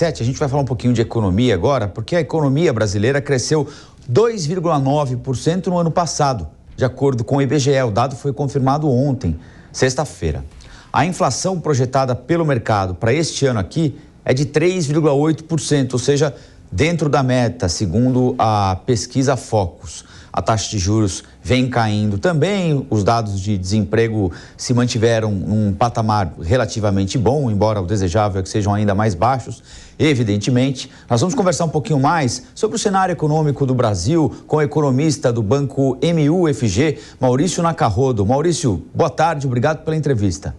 A gente vai falar um pouquinho de economia agora, porque a economia brasileira cresceu 2,9% no ano passado, de acordo com o IBGE. O dado foi confirmado ontem, sexta-feira. A inflação projetada pelo mercado para este ano aqui é de 3,8%, ou seja, dentro da meta, segundo a pesquisa Focus. A taxa de juros vem caindo também, os dados de desemprego se mantiveram num patamar relativamente bom, embora o desejável é que sejam ainda mais baixos, evidentemente. Nós vamos conversar um pouquinho mais sobre o cenário econômico do Brasil com o economista do Banco MUFG, Maurício Nacarrodo. Maurício, boa tarde, obrigado pela entrevista.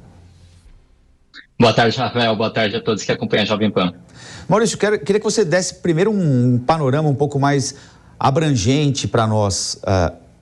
Boa tarde, Rafael. Boa tarde a todos que acompanham a Jovem Pan. Maurício, queria que você desse primeiro um panorama um pouco mais abrangente para nós.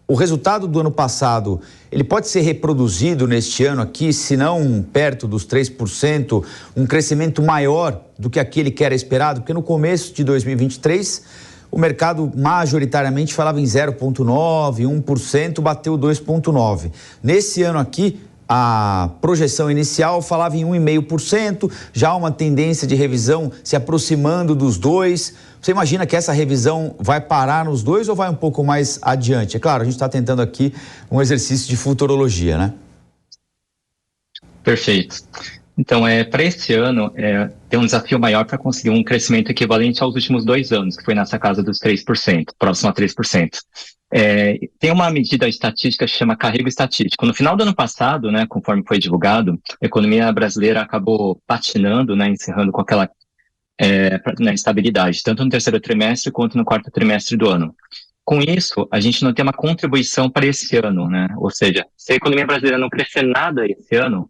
O resultado do ano passado, ele pode ser reproduzido neste ano aqui, se não perto dos 3%, um crescimento maior do que aquele que era esperado? Porque no começo de 2023, o mercado majoritariamente falava em 0,9%, 1%, bateu 2,9%. Nesse ano aqui, a projeção inicial falava em 1,5%, já há uma tendência de revisão se aproximando dos 2%. Você imagina que essa revisão vai parar nos 2% ou vai um pouco mais adiante? É claro, a gente está tentando aqui um exercício de futurologia, né? Perfeito. Então, para esse ano, tem um desafio maior para conseguir um crescimento equivalente aos últimos 2 anos, que foi nessa casa dos 3%, próximo a 3%. Tem uma medida estatística que chama carrego estatístico. No final do ano passado, né, conforme foi divulgado, a economia brasileira acabou patinando, né, encerrando com aquela na instabilidade, tanto no terceiro trimestre quanto no quarto trimestre do ano. Com isso, a gente não tem uma contribuição para esse ano, né? Ou seja, se a economia brasileira não crescer nada esse ano,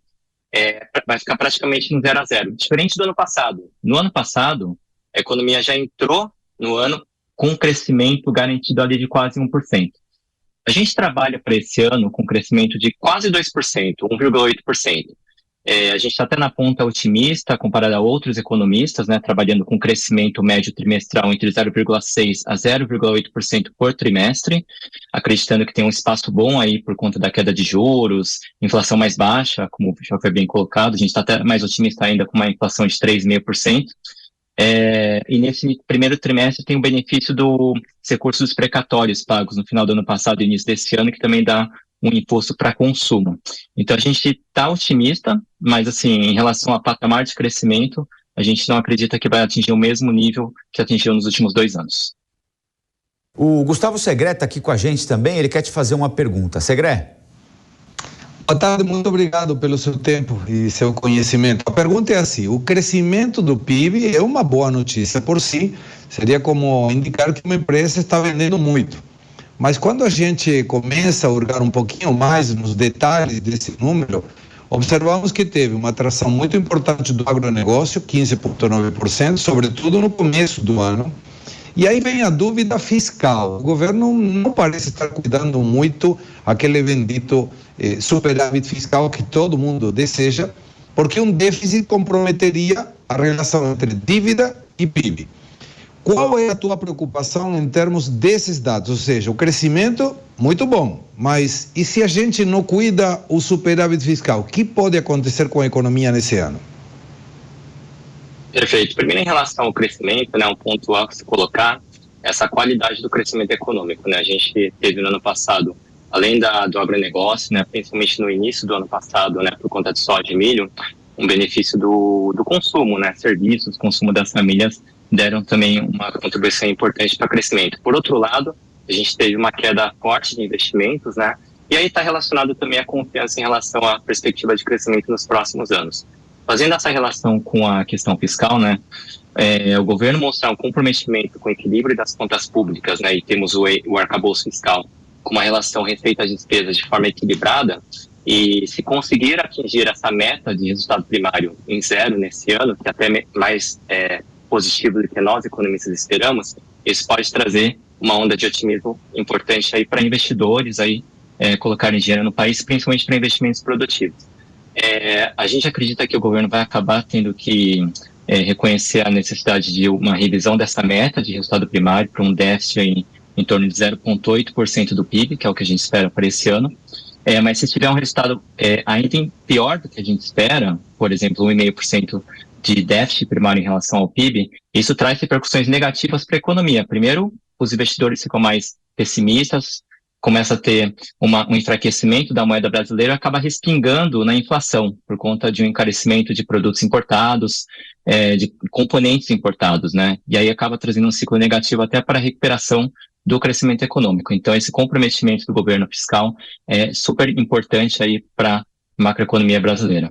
vai ficar praticamente no 0 a 0, diferente do ano passado. No ano passado, a economia já entrou no ano com um crescimento garantido ali de quase 1%. A gente trabalha para esse ano com um crescimento de quase 2%, 1,8%. A gente está até na ponta otimista, comparado a outros economistas, né, trabalhando com crescimento médio trimestral entre 0,6% a 0,8% por trimestre, acreditando que tem um espaço bom aí por conta da queda de juros, inflação mais baixa, como já foi bem colocado. A gente está até mais otimista ainda com uma inflação de 3,5%. E nesse primeiro trimestre tem o benefício dos recursos precatórios pagos no final do ano passado e início desse ano, que também dá um imposto para consumo. Então a gente está otimista, mas assim, em relação a patamar de crescimento, a gente não acredita que vai atingir o mesmo nível que atingiu nos últimos 2 anos. O Gustavo Segré está aqui com a gente também, ele quer te fazer uma pergunta. Segré? Boa tarde, muito obrigado pelo seu tempo e seu conhecimento. A pergunta é assim: o crescimento do PIB é uma boa notícia por si, seria como indicar que uma empresa está vendendo muito. Mas quando a gente começa a hurgar um pouquinho mais nos detalhes desse número, observamos que teve uma atração muito importante do agronegócio, 15,9%, sobretudo no começo do ano. E aí vem a dúvida fiscal. O governo não parece estar cuidando muito aquele bendito superávit fiscal que todo mundo deseja, porque um déficit comprometeria a relação entre dívida e PIB. Qual é a tua preocupação em termos desses dados? Ou seja, o crescimento, muito bom, mas e se a gente não cuida o superávit fiscal? O que pode acontecer com a economia nesse ano? Perfeito. Primeiro, em relação ao crescimento, né, um ponto a se colocar, essa qualidade do crescimento econômico, né? A gente teve no ano passado, além do agronegócio, né, principalmente no início do ano passado, né, por conta de soja e milho, um benefício do consumo, né, serviços, consumo das famílias, deram também uma contribuição importante para o crescimento. Por outro lado, a gente teve uma queda forte de investimentos, né? E aí está relacionado também a confiança em relação à perspectiva de crescimento nos próximos anos. Fazendo essa relação com a questão fiscal, né? O governo mostrar um comprometimento com o equilíbrio das contas públicas, né? E temos o arcabouço fiscal com uma relação receita-despesa de forma equilibrada, e se conseguir atingir essa meta de resultado primário em 0 nesse ano, que até mais positivo do que nós economistas esperamos, isso pode trazer uma onda de otimismo importante aí para investidores aí colocarem dinheiro no país, principalmente para investimentos produtivos. A gente acredita que o governo vai acabar tendo que reconhecer a necessidade de uma revisão dessa meta de resultado primário para um déficit em torno de 0,8% do PIB, que é o que a gente espera para esse ano. Mas se tiver um resultado ainda pior do que a gente espera, por exemplo, 1,5% de déficit primário em relação ao PIB, isso traz repercussões negativas para a economia. Primeiro, os investidores ficam mais pessimistas, começa a ter um enfraquecimento da moeda brasileira, acaba respingando na inflação, por conta de um encarecimento de produtos importados, de componentes importados, né? E aí acaba trazendo um ciclo negativo até para a recuperação do crescimento econômico. Então, esse comprometimento do governo fiscal é super importante aí para a macroeconomia brasileira.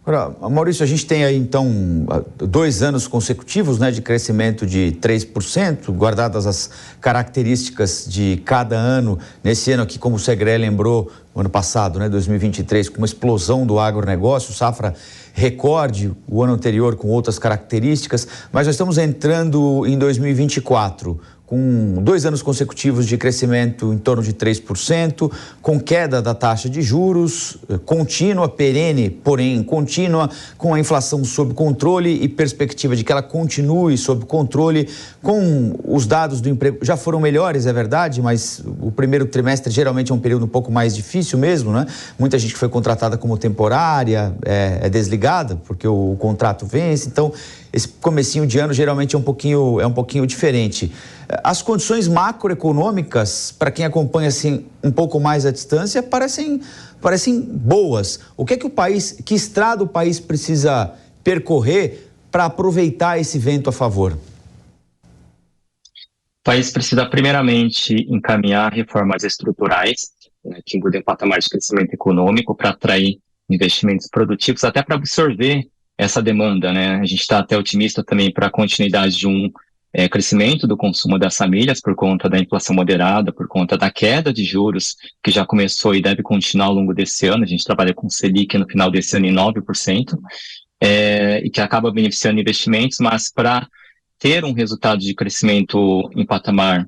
Agora, Maurício, a gente tem aí, então, 2 anos consecutivos, né, de crescimento de 3%, guardadas as características de cada ano. Nesse ano aqui, como o Segré lembrou, o ano passado, né, 2023, com uma explosão do agronegócio, safra recorde, o ano anterior com outras características, mas nós estamos entrando em 2024, com 2 anos consecutivos de crescimento em torno de 3%, com queda da taxa de juros, contínua, perene, porém contínua, com a inflação sob controle e perspectiva de que ela continue sob controle, com os dados do emprego, já foram melhores, é verdade, mas o primeiro trimestre geralmente é um período um pouco mais difícil mesmo, né? Muita gente que foi contratada como temporária é desligada, porque o contrato vence, então esse comecinho de ano geralmente é um pouquinho diferente. As condições macroeconômicas, para quem acompanha assim um pouco mais à distância, parecem boas. O que é que que estrada o país precisa percorrer para aproveitar esse vento a favor? O país precisa primeiramente encaminhar reformas estruturais, né, que mudem o patamar de crescimento econômico para atrair investimentos produtivos, até para absorver essa demanda, né? A gente está até otimista também para a continuidade de um crescimento do consumo das famílias por conta da inflação moderada, por conta da queda de juros que já começou e deve continuar ao longo desse ano. A gente trabalha com Selic no final desse ano em 9%, e que acaba beneficiando investimentos, mas para ter um resultado de crescimento em patamar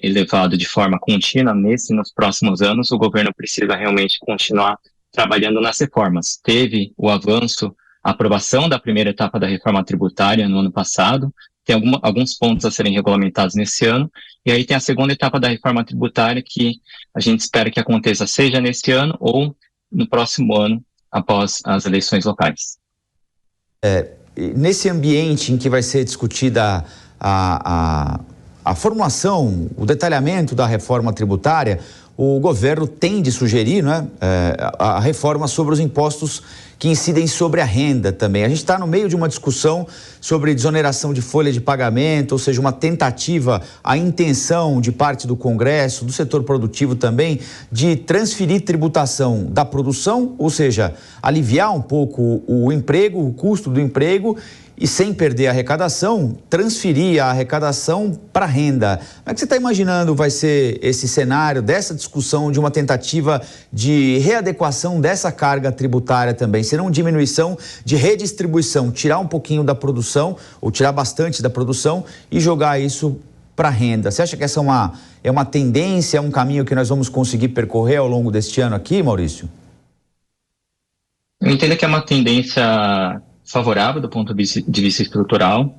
elevado de forma contínua nos próximos anos, o governo precisa realmente continuar trabalhando nas reformas. Teve o avanço, a aprovação da primeira etapa da reforma tributária no ano passado, tem alguns pontos a serem regulamentados nesse ano, e aí tem a segunda etapa da reforma tributária que a gente espera que aconteça seja nesse ano ou no próximo ano, após as eleições locais. Nesse ambiente em que vai ser discutida a formulação, o detalhamento da reforma tributária, o governo tem de sugerir, né, a reforma sobre os impostos que incidem sobre a renda também. A gente está no meio de uma discussão sobre desoneração de folha de pagamento, ou seja, uma tentativa, a intenção de parte do Congresso, do setor produtivo também, de transferir tributação da produção, ou seja, aliviar um pouco o emprego, o custo do emprego, e sem perder a arrecadação, transferir a arrecadação para a renda. Como é que você está imaginando vai ser esse cenário dessa discussão de uma tentativa de readequação dessa carga tributária também? Será uma diminuição de redistribuição, tirar um pouquinho da produção, ou tirar bastante da produção e jogar isso para a renda. Você acha que essa é uma tendência, é um caminho que nós vamos conseguir percorrer ao longo deste ano aqui, Maurício? Eu entendo que é uma tendência favorável do ponto de vista estrutural,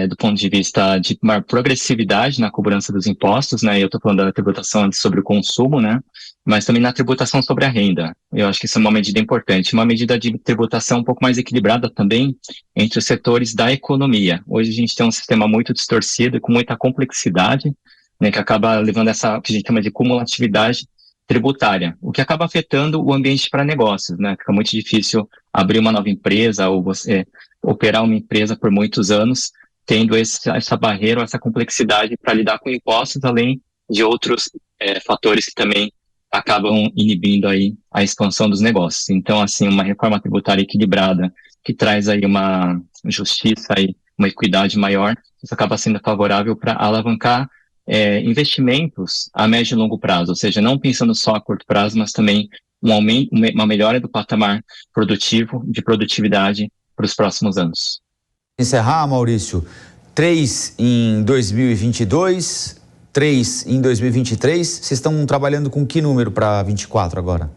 do ponto de vista de maior progressividade na cobrança dos impostos, né? Eu estou falando da tributação sobre o consumo, né? Mas também na tributação sobre a renda. Eu acho que isso é uma medida importante, uma medida de tributação um pouco mais equilibrada também entre os setores da economia. Hoje a gente tem um sistema muito distorcido e com muita complexidade, né? Que acaba levando essa que a gente chama de cumulatividade tributária, o que acaba afetando o ambiente para negócios, né? Fica muito difícil abrir uma nova empresa ou você operar uma empresa por muitos anos, tendo essa barreira, essa complexidade para lidar com impostos, além de outros fatores que também acabam inibindo aí a expansão dos negócios. Então, assim, uma reforma tributária equilibrada que traz aí uma justiça e uma equidade maior, isso acaba sendo favorável para alavancar investimentos a médio e longo prazo, ou seja, não pensando só a curto prazo, mas também um aumento, uma melhora do patamar produtivo, de produtividade para os próximos anos. Encerrar, Maurício, 3 em 2022, 3 em 2023, vocês estão trabalhando com que número para 24 agora?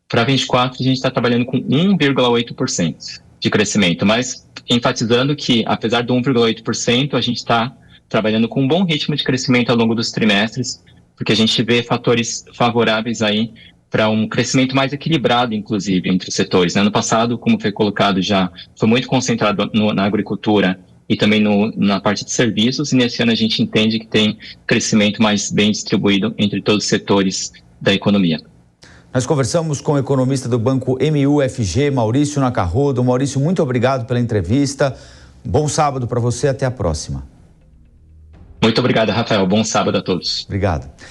Para 24 a gente está trabalhando com 1,8% de crescimento, mas enfatizando que apesar do 1,8%, a gente está trabalhando com um bom ritmo de crescimento ao longo dos trimestres, porque a gente vê fatores favoráveis aí para um crescimento mais equilibrado, inclusive, entre os setores, né? Ano passado, como foi colocado já, foi muito concentrado na agricultura e também na parte de serviços, e nesse ano a gente entende que tem crescimento mais bem distribuído entre todos os setores da economia. Nós conversamos com o economista do Banco MUFG, Maurício Nacarrodo. Maurício, muito obrigado pela entrevista. Bom sábado para você, até a próxima. Muito obrigado, Rafael. Bom sábado a todos. Obrigado.